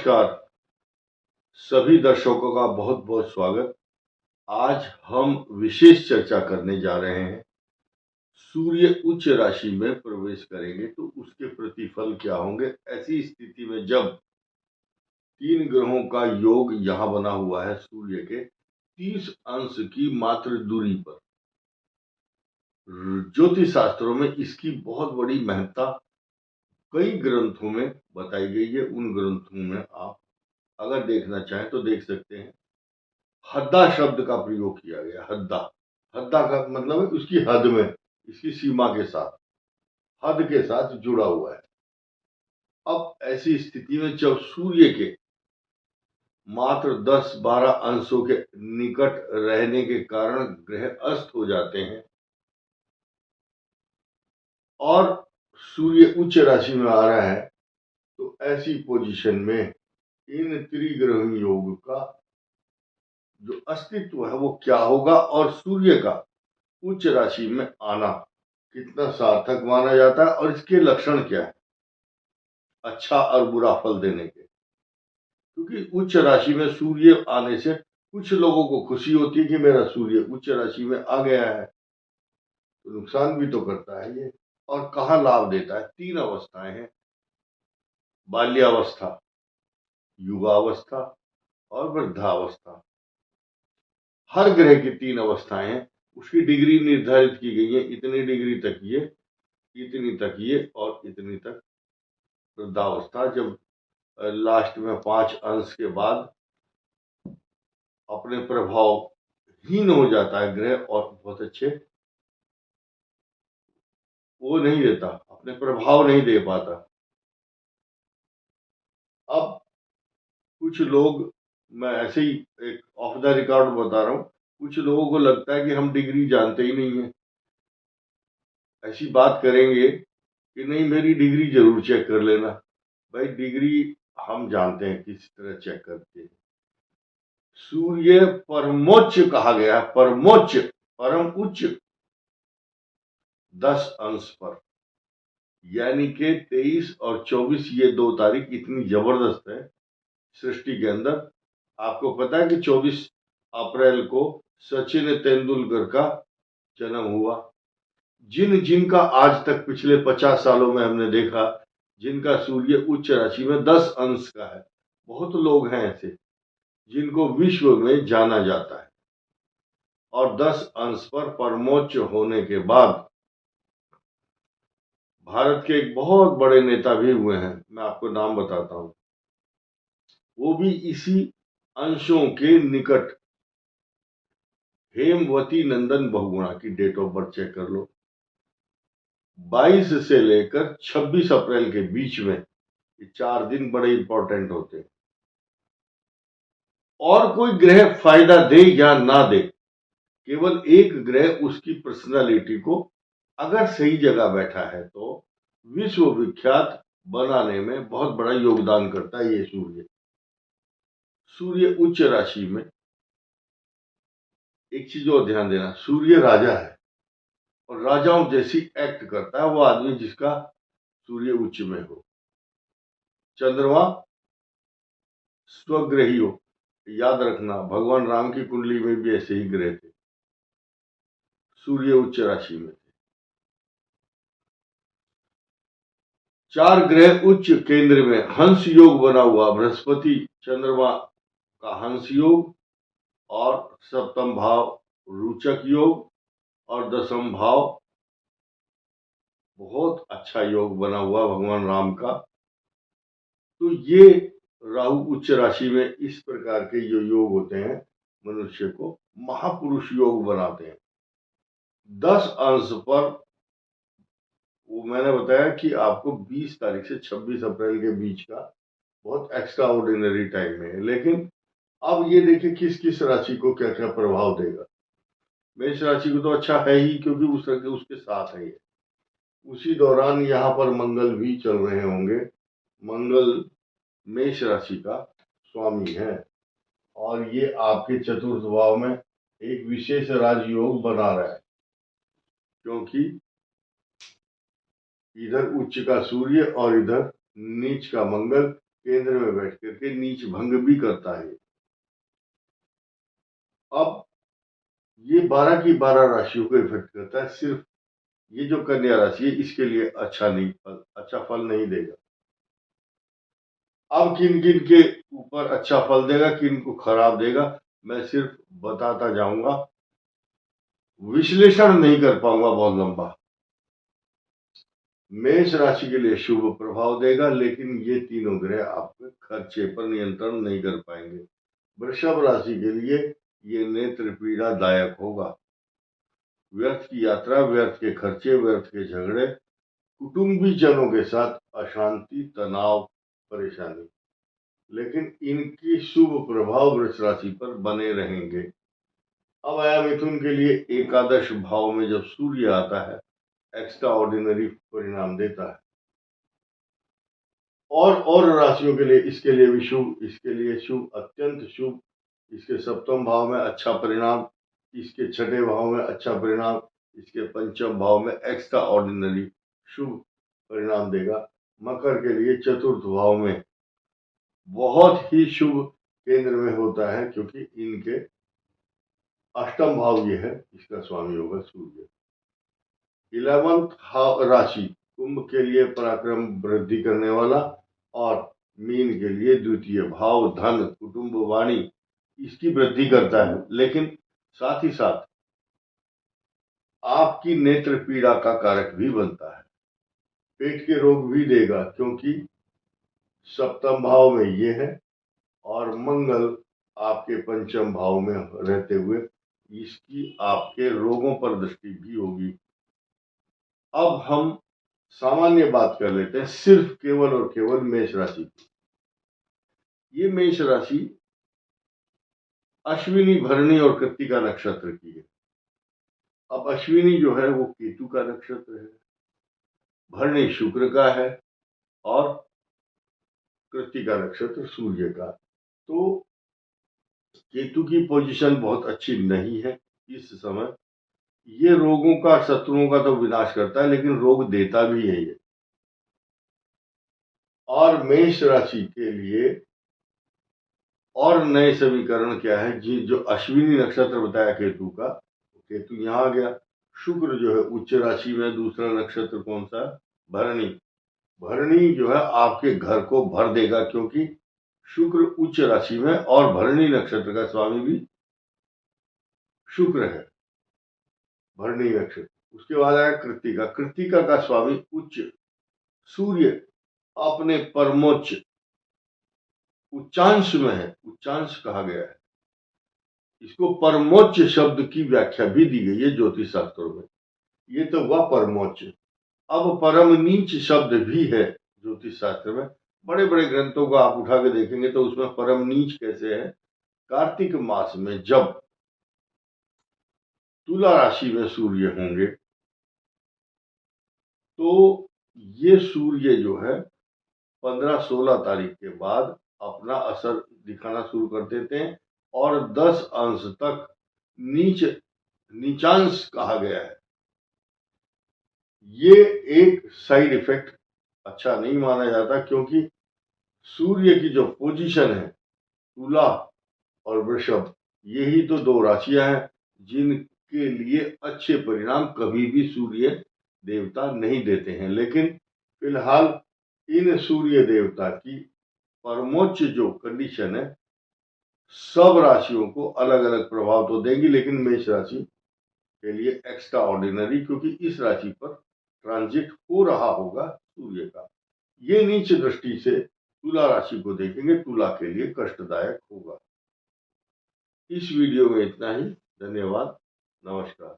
नमस्कार, सभी दर्शकों का बहुत बहुत स्वागत। आज हम विशेष चर्चा करने जा रहे हैं। सूर्य उच्च राशि में प्रवेश करेंगे तो उसके प्रतिफल क्या होंगे। ऐसी स्थिति में जब 3 ग्रहों का योग यहाँ बना हुआ है सूर्य के 30 अंश की मात्र दूरी पर, ज्योतिष शास्त्रों में इसकी बहुत बड़ी महत्ता कई ग्रंथों में बताई गई है। उन ग्रंथों में आप अगर देखना चाहें तो देख सकते हैं। हद्दा शब्द का प्रयोग किया गया। हद्दा हद्दा का मतलब है उसकी हद में, इसकी सीमा के साथ, हद के साथ जुड़ा हुआ है। अब ऐसी स्थिति में जब सूर्य के मात्र 10-12 अंशों के निकट रहने के कारण ग्रह अस्त हो जाते हैं और सूर्य उच्च राशि में आ रहा है, तो ऐसी पोजीशन में इन त्रिग्रह योग का जो अस्तित्व है वो क्या होगा और सूर्य का उच्च राशि में आना कितना सार्थक माना जाता है और इसके लक्षण क्या है अच्छा और बुरा फल देने के। क्योंकि उच्च राशि में सूर्य आने से कुछ लोगों को खुशी होती है कि मेरा सूर्य उच्च राशि में आ गया है, तो नुकसान भी तो करता है ये। और कहाँ लाभ देता है? 3 अवस्थाएं हैं, बाल्यावस्था, युवावस्था और वृद्धावस्था। हर ग्रह की 3 अवस्थाएं हैं, उसकी डिग्री निर्धारित की गई है। इतनी डिग्री तक ये, इतनी तक ये और इतनी तक वृद्धावस्था। जब लास्ट में 5 अंश के बाद अपने प्रभाव हीन हो जाता है ग्रह और बहुत अच्छे वो नहीं देता, अपने प्रभाव नहीं दे पाता। अब कुछ लोग, मैं ऐसे ही एक ऑफ द रिकॉर्ड बता रहा हूँ, कुछ लोगों को लगता है कि हम डिग्री जानते ही नहीं है। ऐसी बात करेंगे कि नहीं मेरी डिग्री जरूर चेक कर लेना। भाई डिग्री हम जानते हैं किस तरह चेक करते हैं। सूर्य परमोच्च कहा गया है, परमोच्च, परम उच्च 10 अंश पर, यानी कि 23 और 24 ये 2 तारीख इतनी जबरदस्त है सृष्टि के अंदर। आपको पता है कि 24 अप्रैल को सचिन तेंदुलकर का जन्म हुआ। जिनका आज तक पिछले 50 सालों में हमने देखा जिनका सूर्य उच्च राशि में 10 अंश का है, बहुत लोग हैं ऐसे जिनको विश्व में जाना जाता है। और 10 अंश पर परमोच्च होने के बाद भारत के एक बहुत बड़े नेता भी हुए हैं, मैं आपको नाम बताता हूं, वो भी इसी अंशों के निकट। हेमवती नंदन बहुगुणा की डेट ऑफ बर्थ चेक कर लो। 22 से लेकर 26 अप्रैल के बीच में ये 4 दिन बड़े इंपॉर्टेंट होते हैं। और कोई ग्रह फायदा दे या ना दे, केवल एक ग्रह उसकी पर्सनालिटी को अगर सही जगह बैठा है तो विश्व विख्यात बनाने में बहुत बड़ा योगदान करता है। ये सूर्य उच्च राशि में एक चीज और ध्यान देना, सूर्य राजा है और राजाओं जैसी एक्ट करता है वो आदमी जिसका सूर्य उच्च में हो। चंद्रमा स्वग्रही हो, याद रखना भगवान राम की कुंडली में भी ऐसे ही ग्रह थे, सूर्य उच्च राशि में थे। 4 ग्रह उच्च केंद्र में हंस योग बना हुआ, बृहस्पति चंद्रमा का हंस योग और सप्तम भाव रोचक योग और 10म भाव बहुत अच्छा योग बना हुआ भगवान राम का। तो ये राहु उच्च राशि में इस प्रकार के जो योग होते हैं मनुष्य को महापुरुष योग बनाते हैं। 10 अंश पर वो मैंने बताया कि आपको 20 तारीख से 26 अप्रैल के बीच का बहुत एक्स्ट्रा ऑर्डिनरी टाइम है। लेकिन अब ये देखिए किस किस राशि को क्या क्या प्रभाव देगा। मेष राशि को तो अच्छा है ही, क्योंकि उसके साथ है ये। उसी दौरान यहाँ पर मंगल भी चल रहे होंगे। मंगल मेष राशि का स्वामी है और ये आपके चतुर्थ भाव में एक विशेष राजयोग बना रहा है, क्योंकि इधर उच्च का सूर्य और इधर नीच का मंगल केंद्र में बैठ करके नीच भंग भी करता है। अब ये 12 की 12 राशियों को इफेक्ट करता है। सिर्फ ये जो कन्या राशि है इसके लिए अच्छा फल नहीं देगा। अब किन किन के ऊपर अच्छा फल देगा, किन को खराब देगा, मैं सिर्फ बताता जाऊंगा, विश्लेषण नहीं कर पाऊंगा बहुत लंबा। मेष राशि के लिए शुभ प्रभाव देगा, लेकिन ये तीनों ग्रह आपके खर्चे पर नियंत्रण नहीं कर पाएंगे। वृषभ राशि के लिए ये नेत्र पीड़ादायक होगा। व्यर्थ की यात्रा, व्यर्थ के खर्चे, व्यर्थ के झगड़े, कुटुंबी जनों के साथ अशांति, तनाव, परेशानी, लेकिन इनकी शुभ प्रभाव वृष राशि पर बने रहेंगे। अब आया मिथुन के लिए। एकादश भाव में जब सूर्य आता है एक्स्ट्रा ऑर्डिनरी परिणाम देता है। और राशियों के लिए इसके लिए भी शुभ, इसके लिए शुभ, अत्यंत शुभ। इसके सप्तम भाव में अच्छा परिणाम, इसके छठे भाव में अच्छा परिणाम, इसके पंचम भाव में एक्स्ट्रा ऑर्डिनरी शुभ परिणाम देगा। मकर के लिए चतुर्थ भाव में बहुत ही शुभ केंद्र में होता है, क्योंकि इनके अष्टम भाव ये है, इसका स्वामी होगा सूर्य। 11th राशि कुंभ के लिए पराक्रम वृद्धि करने वाला, और मीन के लिए द्वितीय भाव धन, कुटुंब, वाणी, इसकी वृद्धि करता है, लेकिन साथ ही साथ आपकी नेत्र पीड़ा का कारक भी बनता है। पेट के रोग भी देगा, क्योंकि सप्तम भाव में ये है और मंगल आपके पंचम भाव में रहते हुए इसकी आपके रोगों पर दृष्टि भी होगी। अब हम सामान्य बात कर लेते हैं, सिर्फ केवल और केवल मेष राशि की। ये मेष राशि अश्विनी, भरणी और कृत्तिका नक्षत्र की है। अब अश्विनी जो है वो केतु का नक्षत्र है, भरणी शुक्र का है, और कृत्तिका नक्षत्र सूर्य का। तो केतु की पोजीशन बहुत अच्छी नहीं है इस समय। ये रोगों का, शत्रुओं का तो विनाश करता है, लेकिन रोग देता भी है ये। और मेष राशि के लिए और नए समीकरण क्या है जी, जो अश्विनी नक्षत्र बताया केतु का, केतु यहाँ आ गया। शुक्र जो है उच्च राशि में, दूसरा नक्षत्र कौन सा, भरणी। भरणी जो है आपके घर को भर देगा, क्योंकि शुक्र उच्च राशि में और भरणी नक्षत्र का स्वामी भी शुक्र है, भरणी नक्षत्र। उसके बाद आया कृत्तिका। कृत्तिका का स्वामी उच्च सूर्य अपने परमोच्च उच्चांश में है, उच्चांश कहा गया है इसको। परमोच्च शब्द की व्याख्या भी दी गई है ज्योतिष शास्त्रों में। ये तो हुआ परमोच्च। अब परम नीच शब्द भी है ज्योतिष शास्त्र में। बड़े बड़े ग्रंथों को आप उठा के देखेंगे तो उसमें परम नीच कैसे है। कार्तिक मास में जब तुला राशि में सूर्य होंगे, तो ये सूर्य जो है 15-16 तारीख के बाद अपना असर दिखाना शुरू कर देते हैं, और 10 अंश तक नीचांश कहा गया है। ये एक साइड इफेक्ट अच्छा नहीं माना जाता, क्योंकि सूर्य की जो पोजीशन है तुला और वृषभ, यही तो दो राशियां हैं जिनके लिए अच्छे परिणाम कभी भी सूर्य देवता नहीं देते हैं। लेकिन फिलहाल इन सूर्य देवता की परमोच्च जो कंडीशन है, सब राशियों को अलग अलग प्रभाव तो देंगी, लेकिन मेष राशि के लिए एक्स्ट्रा ऑर्डिनरी, क्योंकि इस राशि पर ट्रांजिट हो रहा होगा सूर्य का। ये नीच दृष्टि से तुला राशि को देखेंगे, तुला के लिए कष्टदायक होगा। इस वीडियो में इतना ही। धन्यवाद, नमस्कार।